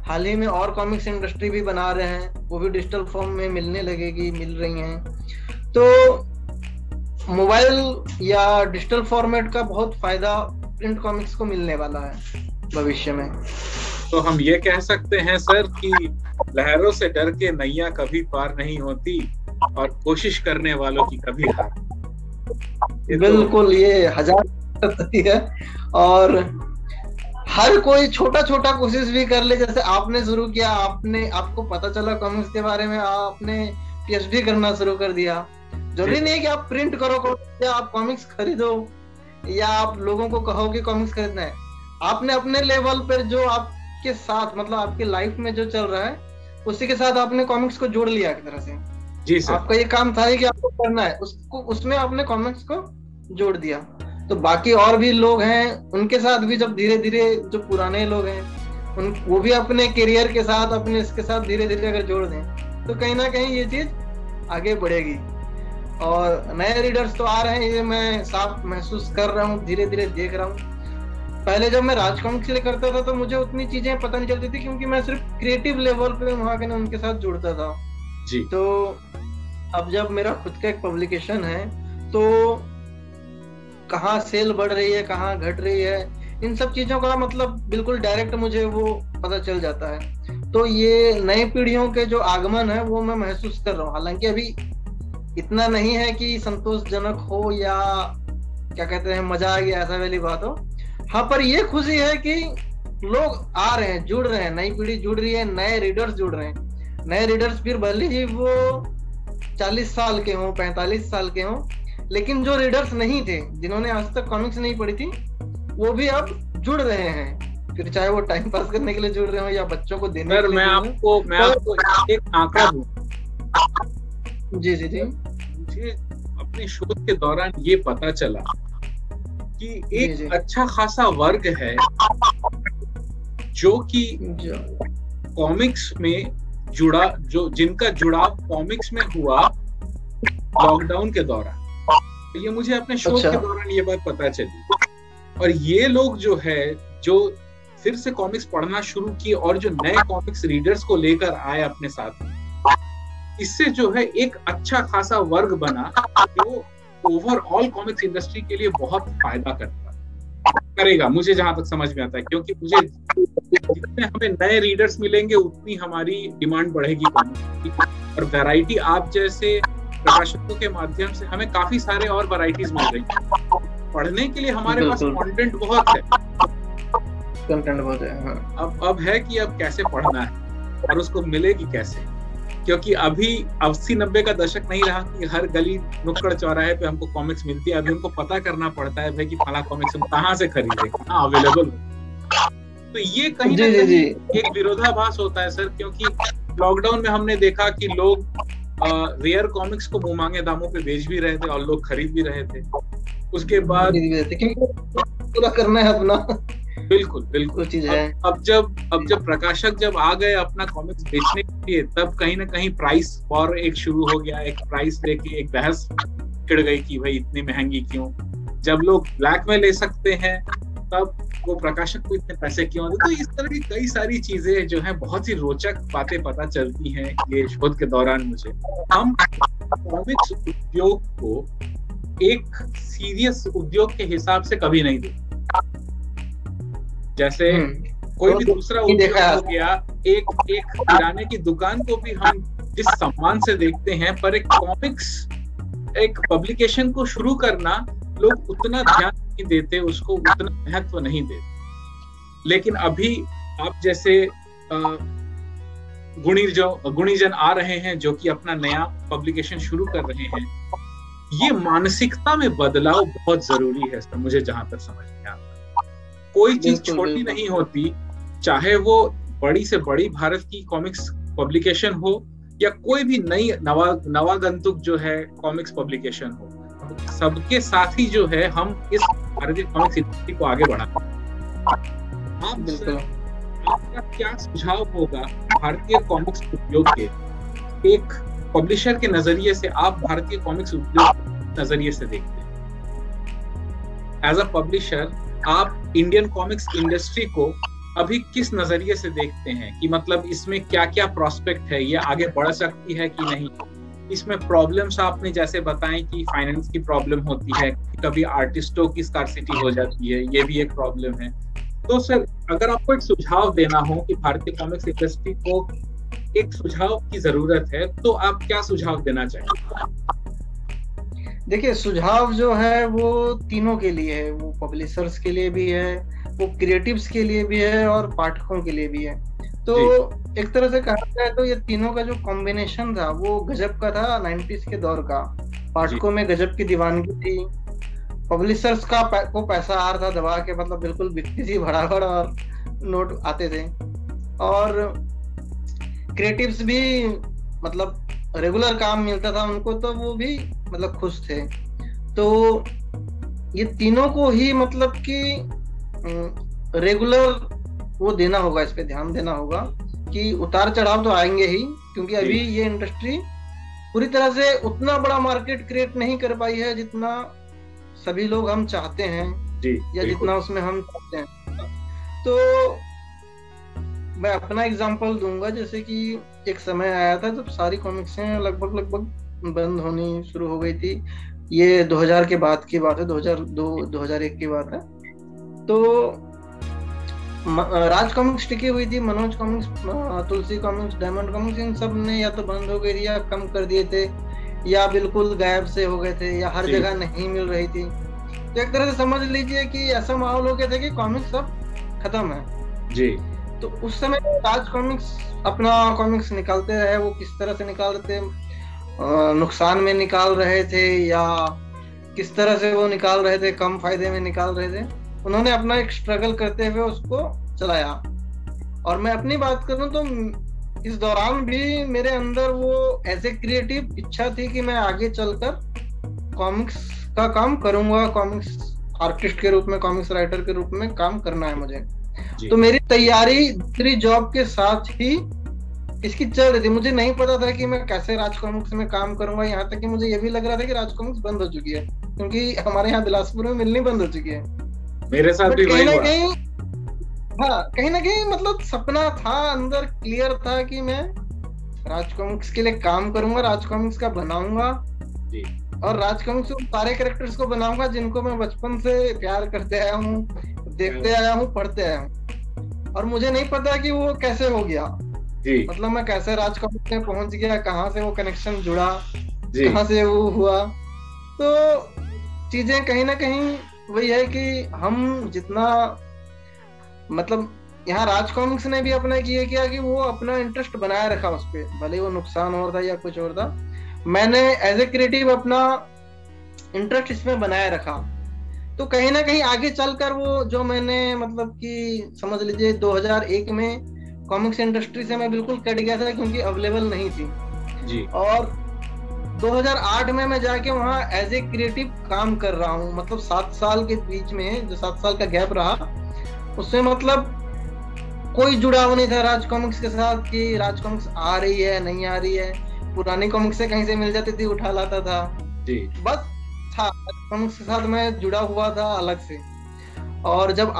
हाल ही में और कॉमिक्स इंडस्ट्री भी बना रहे हैं वो भी डिजिटल फॉर्म में मिलने लगेगी, मिल रही हैं। तो मोबाइल या डिजिटल फॉर्मेट का बहुत फायदा प्रिंट कॉमिक्स को मिलने वाला है भविष्य में। तो हम ये कह सकते हैं सर कि लहरों से डर के नैया कभी पार नहीं होती और कोशिश करने वालों की कभी हार। बिल्कुल, ये 1000 है। और हर कोई छोटा छोटा कोशिश भी कर ले, जैसे आपने शुरू किया, आपको पता चला कॉमिक्स के बारे में, आपने पीएचडी करना शुरू कर दिया। जरूरी नहीं है कि आप प्रिंट करो या आप कॉमिक्स खरीदो या आप लोगों को कहो कि कॉमिक्स खरीदना है। आपने अपने लेवल पर जो आपके साथ मतलब आपकी लाइफ में जो चल रहा है उसी के साथ आपने कॉमिक्स को जोड़ लिया एक तरह से। जी सर। आपका ये काम था कि आपको करना है, उसमें आपने कॉमिक्स को जोड़ दिया। तो बाकी और भी लोग हैं, उनके साथ भी जब धीरे धीरे जो पुराने लोग हैं वो भी अपने करियर के साथ, अपने इसके साथ धीरे धीरे अगर जोड़ दें तो कहीं ना कहीं ये चीज आगे बढ़ेगी। और नए रीडर्स तो आ रहे हैं, ये मैं साफ महसूस कर रहा हूँ, धीरे धीरे देख रहा हूँ। पहले जब मैं राज कॉमिक्स करता था तो मुझे उतनी चीजें पता नहीं चलती थी, क्योंकि मैं सिर्फ क्रिएटिव लेवल पे वहां के उनके साथ जुड़ता था जी। तो अब जब मेरा खुद का एक पब्लिकेशन है तो कहाँ सेल बढ़ रही है, कहाँ घट रही है, इन सब चीजों का मतलब बिल्कुल डायरेक्ट मुझे वो पता चल जाता है। तो ये नई पीढ़ियों के जो आगमन है वो मैं महसूस कर रहा हूँ। हालांकि अभी इतना नहीं है कि संतोषजनक हो या क्या कहते हैं मजा आ गया ऐसा वाली बात हो। हाँ, पर ये खुशी है कि लोग आ रहे हैं, जुड़ रहे हैं, नई पीढ़ी जुड़ रही है, नए रीडर्स जुड़ रहे हैं। नए रीडर्स फिर भले ही वो 40 साल के हों, 45 साल के हों, लेकिन जो रीडर्स नहीं थे, जिन्होंने आज तक कॉमिक्स नहीं पढ़ी थी, वो भी अब जुड़ रहे हैं। फिर चाहे वो टाइम पास करने के लिए जुड़ रहे हो या बच्चों को देने के लिए। मैं आपको एक आंकड़ा दूं। जी जी जी। मुझे अपने शोध के दौरान ये पता चला कि एक अच्छा खासा वर्ग है जो कि कॉमिक्स में जुड़ा, जो जिनका जुड़ाव कॉमिक्स में हुआ लॉकडाउन के दौरान। तो ये मुझे अपने शोध के दौरान ये बात पता चली। और ये लोग जो है, जो फिर से कॉमिक्स पढ़ना शुरू किए और जो नए कॉमिक्स रीडर्स को लेकर आए अपने साथ, इससे जो है एक अच्छा खासा वर्ग बना जो ओवरऑल कॉमिक्स इंडस्ट्री के लिए बहुत फायदा करेगा, मुझे जहां तक समझ में आता है, क्योंकि मुझे जितने हमें नए रीडर्स मिलेंगे उतनी हमारी डिमांड बढ़ेगी कॉमिक्स की, और वैरायटी आप जैसे प्रकाशकों के माध्यम से हमें काफी सारे और वैरायटीज मिल रही हैं। पढ़ने के लिए हमारे पास कंटेंट बहुत है, हाँ। अब है कि अब कैसे पढ़ना है और उसको मिलेगी कैसे, क्योंकि अभी 80-90 का दशक नहीं रहा कि हर गली नुक्कड़ चौराहे पे हमको कॉमिक्स मिलती है। अभी हमको पता करना पड़ता है भाई कि फला कॉमिक्स हम कहाँ से खरीदें, कहाँ अवेलेबल हो। तो ये कहीं ना कहीं एक विरोधाभास होता है सर, क्योंकि लॉकडाउन में हमने देखा कि लोग रेयर कॉमिक्स को मुंह मांगे दामों पे बेच भी रहे थे और लोग खरीद भी रहे थे। उसके बाद पूरा करना है अपना, बिल्कुल बिल्कुल चीज है। अब जब प्रकाशक जब आ गए अपना कॉमिक्स बेचने के लिए, तब कहीं ना कहीं प्राइस और एक शुरू हो गया, एक प्राइस लेके एक बहस छिड़ गई कि भाई इतनी महंगी क्यों। जब लोग ब्लैक में ले सकते हैं तब वो प्रकाशक को इतने पैसे क्यों दे। तो इस तरह की कई सारी चीजें जो है, बहुत ही रोचक बातें पता चलती हैं ये शोध के दौरान मुझे। हम कॉमिक्स उद्योग को एक सीरियस उद्योग के हिसाब से कभी नहीं देखते। जैसे कोई भी दूसरा उद्योग हो गया, एक किराने की दुकान को भी हम जिस सम्मान से देखते हैं, पर एक कॉमिक्स एक पब्लिकेशन को शुरू करना लोग उतना ध्यान नहीं देते, उसको उतना महत्व नहीं देते। लेकिन अभी आप जैसे गुणीजन आ रहे हैं जो कि अपना नया पब्लिकेशन शुरू कर रहे हैं, ये मानसिकता में बदलाव बहुत जरूरी है सर, मुझे जहां तक समझ में आता है। कोई चीज छोटी नहीं होती, चाहे वो बड़ी से बड़ी भारत की कॉमिक्स पब्लिकेशन हो या कोई भी नई नवागंतुक जो है कॉमिक्स पब्लिकेशन हो, सबके साथ ही जो है हम इस भारतीय कॉमिक्स इंडस्ट्री को आगे बढ़ाते हैं। आपका क्या सुझाव होगा भारतीय कॉमिक्स उद्योग के, एक पब्लिशर के नजरिए से आप भारतीय कॉमिक्स उद्योग नजरिए से देखते हैं? एज अ पब्लिशर आप इंडियन कॉमिक्स इंडस्ट्री को अभी किस नजरिए से देखते हैं कि मतलब इसमें क्या क्या प्रोस्पेक्ट है, ये आगे बढ़ सकती है कि नहीं? इसमें प्रॉब्लम्स आपने जैसे बताएं कि फाइनेंस की प्रॉब्लम होती है, कभी आर्टिस्टों की स्कार्सिटी हो जाती है, ये भी एक प्रॉब्लम है। तो सर अगर आपको एक सुझाव देना हो कि भारतीय कॉमिक्स इंडस्ट्री को एक सुझाव की जरूरत है, तो आप क्या सुझाव देना चाहेंगे? देखिए, सुझाव जो है वो तीनों के लिए है, वो पब्लिशर्स के लिए भी है, वो क्रिएटिव्स के लिए भी है और पाठकों के लिए भी है। तो एक तरह से कहा जाए तो ये तीनों का जो कॉम्बिनेशन था वो गजब का था 90s के दौर का। पाठकों में गजब की दीवानगी थी, पब्लिशर्स को पैसा आ रहा था दबा के, मतलब बिल्कुल बिकती थी भड़ाभड़ और नोट आते थे, और क्रिएटिव्स भी मतलब रेगुलर काम मिलता था उनको, तो वो भी मतलब खुश थे। तो ये तीनों को ही मतलब कि रेगुलर वो देना होगा, इस पे ध्यान देना होगा कि उतार चढ़ाव तो आएंगे ही, क्योंकि अभी ये इंडस्ट्री पूरी तरह से उतना बड़ा मार्केट क्रिएट नहीं कर पाई है जितना सभी लोग हम चाहते हैं या जितना उसमें हम चाहते हैं। तो मैं अपना एग्जांपल दूंगा, जैसे कि एक समय आया था जब सारी कॉमिक्सें लगभग बंद होनी शुरू हो गई थी। ये 2000 के बाद की बात है, 2002-2001 की बात है। तो राज कॉमिक्स टिकी हुई थी, मनोज कॉमिक्स, तुलसी कॉमिक्स, डायमंड कॉमिक्स, इन सब ने या तो बंद हो गई थी या कम कर दिए थे या बिल्कुल गायब से हो गए थे या हर जगह नहीं मिल रही थी। तो एक तरह से समझ लीजिए कि ऐसा माहौल हो गया था कि कॉमिक्स सब खत्म है जी। तो उस समय राज कॉमिक्स अपना कॉमिक्स निकालते रहे, वो किस तरह से निकाल रहे थे, नुकसान में निकाल रहे थे या किस तरह से वो निकाल रहे थे, कम फायदे में निकाल रहे थे, उन्होंने अपना एक स्ट्रगल करते हुए उसको चलाया। और मैं अपनी बात करूं तो इस दौरान भी मेरे अंदर वो एज ए क्रिएटिव इच्छा थी कि मैं आगे चलकर कॉमिक्स का काम करूंगा, कॉमिक्स आर्टिस्ट के रूप में, कॉमिक्स राइटर के रूप में काम करना है मुझे। तो मेरी तैयारी दूसरी जॉब के साथ ही इसकी चल रही थी। मुझे नहीं पता था कि मैं कैसे राज कॉमिक्स में काम करूंगा, यहाँ तक कि मुझे ये भी लग रहा था कि राज कॉमिक्स बंद हो चुकी है, क्योंकि हमारे यहाँ बिलासपुर में मिलनी बंद हो चुकी है। मेरे साथ भी कहीं ना कहीं मतलब सपना था, अंदर क्लियर था कि मैं राज कॉमिक्स के लिए काम करूंगा, राज कॉमिक्स का बनाऊंगा जी। और राज कॉमिक्स उन सारे कैरेक्टर्स को बनाऊंगा जिनको मैं बचपन से प्यार करते आया हूँ, देखते आया हूँ, पढ़ते आया हूँ, और मुझे नहीं पता कि वो कैसे हो गया जी। मतलब मैं कैसे राज कॉमिक्स में पहुंच गया, कहाँ से वो कनेक्शन जुड़ा, कहाँ से वो हुआ। तो चीजें कहीं ना कहीं वही है कि हम जितना मतलब यहाँ राज कॉमिक्स ने भी अपना ये किया कि वो अपना इंटरेस्ट बनाए रखा उस पर, भले वो नुकसान हो रहा था या कुछ और था, मैंने एज ए क्रिएटिव अपना इंटरेस्ट इसमें बनाए रखा। तो कहीं ना कहीं आगे चलकर वो जो मैंने मतलब कि समझ लीजिए 2001 में कॉमिक्स इंडस्ट्री से मैं बिल्कुल कट गया था क्योंकि अवेलेबल नहीं थी जी। और 2008 में मैं जाके वहाँ एज ए क्रिएटिव काम कर रहा हूँ। मतलब 7 साल के बीच में जो 7 साल का गैप रहा उसमें मतलब कोई जुड़ाव नहीं था राज कॉमिक्स के साथ कि राज कॉमिक्स आ रही है नहीं आ रही है, पुरानी कॉमिक्स से कहीं से मिल जाती थी उठा लाता था जी। बस था कॉमिक्स के साथ मैं जुड़ा हुआ था अलग से। और जब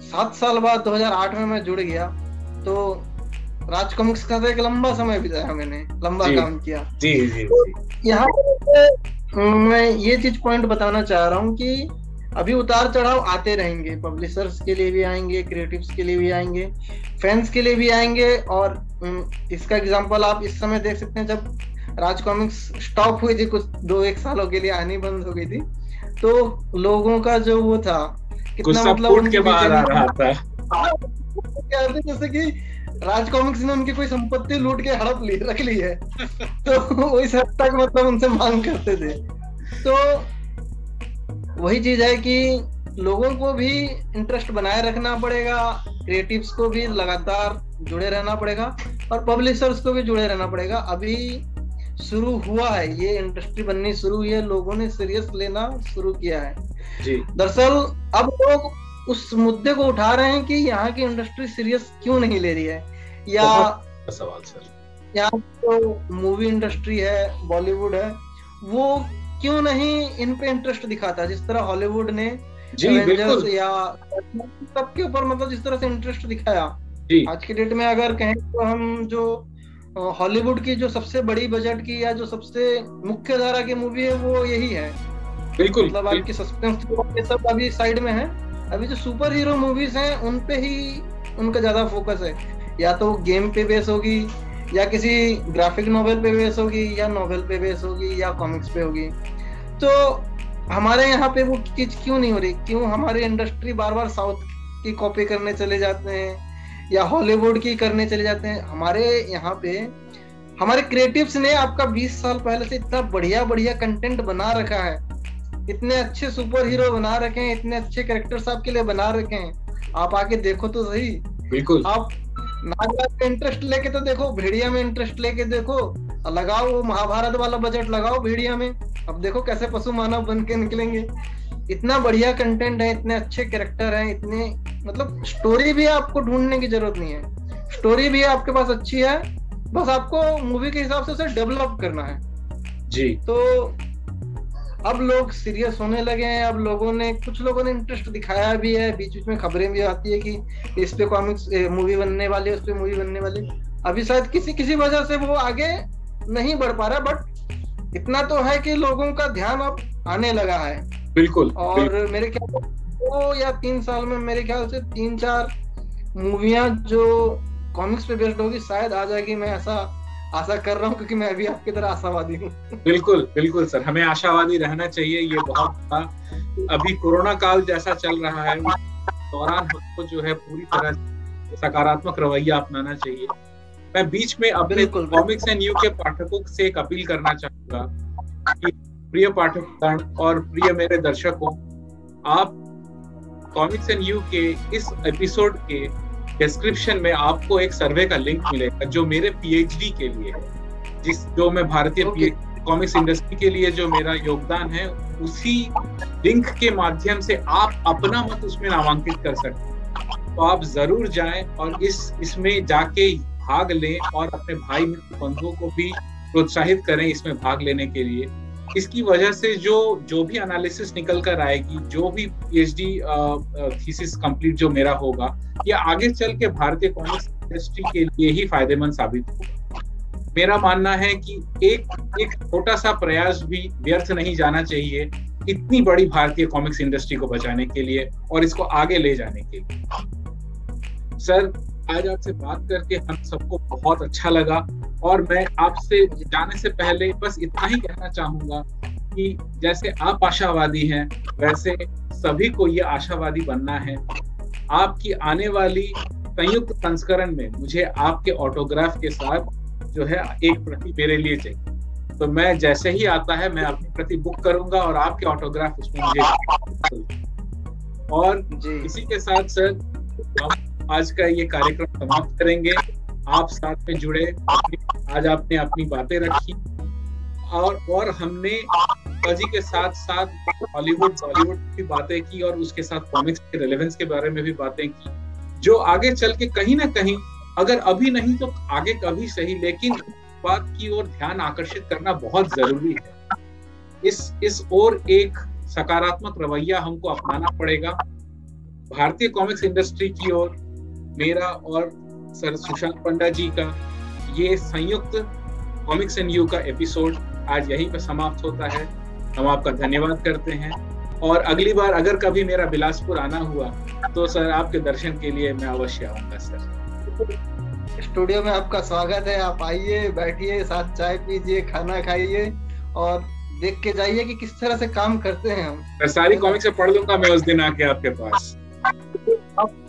7 साल बाद 2008 में मैं जुड़ गया तो राज कॉमिक्स का तो एक लंबा समय बिताया मैंने, लंबा काम किया जी जी, जी। यहाँ मैं ये चीज पॉइंट बताना चाह रहा हूँ कि अभी उतार चढ़ाव आते रहेंगे, पब्लिशर्स के लिए भी आएंगे, क्रिएटिव्स के लिए भी आएंगे, फैंस के लिए भी आएंगे। और इसका एग्जांपल आप इस समय देख सकते हैं, जब राज कॉमिक्स स्टॉप हुई थी कुछ 2-1 सालों के लिए आनी बंद हो गई थी, तो लोगों का जो वो था कितना मतलब के बाहर आ रहा था जैसे कि राज कॉमिक्स ने उनकी कोई संपत्ति लूट के हड़प ली रख ली है तो इस हद तक मतलब उनसे मांग करते थे। तो वही चीज है कि लोगों को भी इंटरेस्ट बनाए रखना पड़ेगा, क्रिएटिव्स को भी लगातार जुड़े रहना पड़ेगा और पब्लिशर्स को भी जुड़े रहना पड़ेगा। अभी शुरू हुआ है, ये इंडस्ट्री बननी शुरू हुई है, लोगों ने सीरियस लेना शुरू किया है जी। दरअसल अब लोग उस मुद्दे को उठा रहे हैं कि यहाँ की इंडस्ट्री सीरियस क्यों नहीं ले रही है, या सवाल सर यहाँ तो मूवी इंडस्ट्री है, बॉलीवुड है, वो क्यों नहीं इन पे इंटरेस्ट दिखाता जिस तरह हॉलीवुड ने एवेंजर्स या सबके ऊपर मतलब जिस तरह से इंटरेस्ट दिखाया जी। आज के डेट में अगर कहें तो हम जो हॉलीवुड की जो सबसे बड़ी बजट की या जो सबसे मुख्य धारा की मूवी है वो यही है बिल्कुल। मतलब आपकी सस्पेंस ये सब अभी साइड में है, अभी जो सुपर हीरो मूवीज हैं उन पे ही उनका ज्यादा फोकस है, या तो गेम पे बेस होगी या किसी ग्राफिक नॉवेल पे बेस होगी या नॉवेल पे बेस होगी या कॉमिक्स पे होगी। तो हमारे यहाँ पे वो चीज क्यों नहीं हो रही, क्यों हमारी इंडस्ट्री बार बार साउथ की कॉपी करने चले जाते हैं या हॉलीवुड की करने चले जाते हैं। हमारे यहाँ पे हमारे क्रिएटिव्स ने आपका 20 साल पहले से इतना बढ़िया बढ़िया कंटेंट बना रखा है, इतने अच्छे सुपर हीरो बना रखे हैं, इतने अच्छे कैरेक्टर्स आपके लिए बना रखे हैं, आप आके देखो तो सही। बिल्कुल आप नागराज में इंटरेस्ट लेके तो देखो, भेड़िया में इंटरेस्ट लेके देखो, लगाओ वो महाभारत वाला बजट लगाओ भेड़िया में, अब देखो कैसे पशु मानव बन के निकलेंगे। इतना बढ़िया कंटेंट है, इतने अच्छे कैरेक्टर हैं, इतने मतलब स्टोरी भी आपको ढूंढने की जरूरत नहीं है, स्टोरी भी आपके पास अच्छी है, बस आपको मूवी के हिसाब से उसे डेवलप करना है जी। तो अब लोग सीरियस होने लगे हैं, अब कुछ लोगों ने इंटरेस्ट दिखाया भी है, बीच बीच में खबरें भी आती है कि इस पे कॉमिक्स मूवी बनने वाली है, उस पे मूवी बनने वाली। अभी शायद किसी वजह से वो आगे नहीं बढ़ पा रहा, बट इतना तो है कि लोगों का ध्यान अब आने लगा है बिल्कुल। और मेरे ख्याल से 2 या 3 साल में मेरे ख्याल से 3-4 मूवियां जो कॉमिक्स पे बेस्ड होगी शायद आ जाएगी, मैं ऐसा आशा कर रहा हूँ, क्योंकि मैं भी आपकी तरह आशावादी हूँ। बिल्कुल बिल्कुल सर, हमें आशावादी रहना चाहिए। ये बहुत अभी कोरोना काल जैसा चल रहा है, दौरान हमको जो है पूरी तरह सकारात्मक रवैया अपनाना चाहिए। मैं बीच में अपने कॉमिक्स एंड न्यू के पाठकों से एक अपील करना चाहूंगा कि प्रिय पाठकगण और प्रिय मेरे दर्शकों, आप कॉमिक्स एंड न्यू के इस एपिसोड के डिस्क्रिप्शन में आपको एक सर्वे का लिंक मिलेगा जो मेरे पीएचडी के लिए है, जो मैं भारतीय कॉमिक्स इंडस्ट्री के लिए जो मेरा योगदान है, उसी लिंक के माध्यम से आप अपना मत उसमें नामांकित कर सकते हैं। तो आप जरूर जाएं और इसमें जाके भाग लें और अपने भाई मित्र बंधुओं को भी प्रोत्साहित करें इसमें भाग लेने के लिए। इसकी वजह से जो भी एनालिसिस निकल कर आएगी, जो भी पीएचडी थीसिस कंप्लीट जो मेरा होगा, ये आगे चल के भारतीय कॉमिक्स इंडस्ट्री के लिए ही फायदेमंद साबित होगा। मेरा मानना है कि एक छोटा सा प्रयास भी व्यर्थ नहीं जाना चाहिए इतनी बड़ी भारतीय कॉमिक्स इंडस्ट्री को बचाने के लिए और इसको आगे ले जाने के लिए। सर, आज आपसे बात करके हम सबको बहुत अच्छा लगा और मैं आपसे जाने से पहले बस इतना ही कहना चाहूंगा कि जैसे आप आशावादी हैं वैसे सभी को ये आशावादी बनना है। आपकी आने वाली संयुक्त संस्करण में मुझे आपके ऑटोग्राफ के साथ जो है एक प्रति मेरे लिए चाहिए, तो मैं जैसे ही आता है मैं अपनी प्रति बुक करूंगा और आपके ऑटोग्राफ उसमें मुझे। और इसी के साथ सर हम आज का ये कार्यक्रम समाप्त करेंगे। आप साथ में जुड़े, आज आपने अपनी बातें रखी और हमने जी के साथ साथ हॉलीवुड बॉलीवुड की बातें की और उसके साथ कॉमिक्स के रेलेवेंस के बारे में भी बातें की, जो आगे चल के कहीं ना कहीं, अगर अभी नहीं तो आगे कभी सही, लेकिन बात की ओर ध्यान आकर्षित करना बहुत जरूरी है। इस ओर एक सकारात्मक रवैया हमको अपनाना पड़ेगा। भारतीय कॉमिक्स इंडस्ट्री की ओर मेरा और सर सुशांत पंडा जी का ये संयुक्त कॉमिक्स एंड यू का एपिसोड आज यहीं पे समाप्त होता है। हम आपका धन्यवाद करते हैं और अगली बार अगर कभी मेरा बिलासपुर आना हुआ तो सर आपके दर्शन के लिए मैं अवश्य आऊंगा। सर, स्टूडियो में आपका स्वागत है। आप आइए, बैठिए, साथ चाय पीजिए, खाना खाइए और देख के जाइए कि किस तरह से काम करते हैं हम। सारी कॉमिक्स पढ़ लूंगा मैं उस दिन आके आपके पास।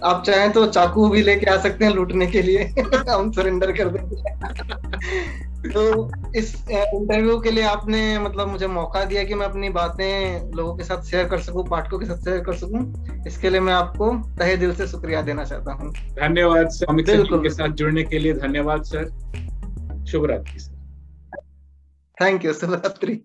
आप चाहें तो चाकू भी लेके आ सकते हैं लूटने के लिए। हम सरेंडर कर देंगे। तो इस इंटरव्यू के लिए आपने मतलब मुझे मौका दिया कि मैं अपनी बातें लोगों के साथ शेयर कर सकूं, पाठकों के साथ शेयर कर सकूं, इसके लिए मैं आपको तहे दिल से शुक्रिया देना चाहता हूं। धन्यवाद सर, कॉमिक्स एंड यू के साथ जुड़ने के लिए धन्यवाद सर। शुभ रात्रि सर। थैंक यू, शुभ रात्रि।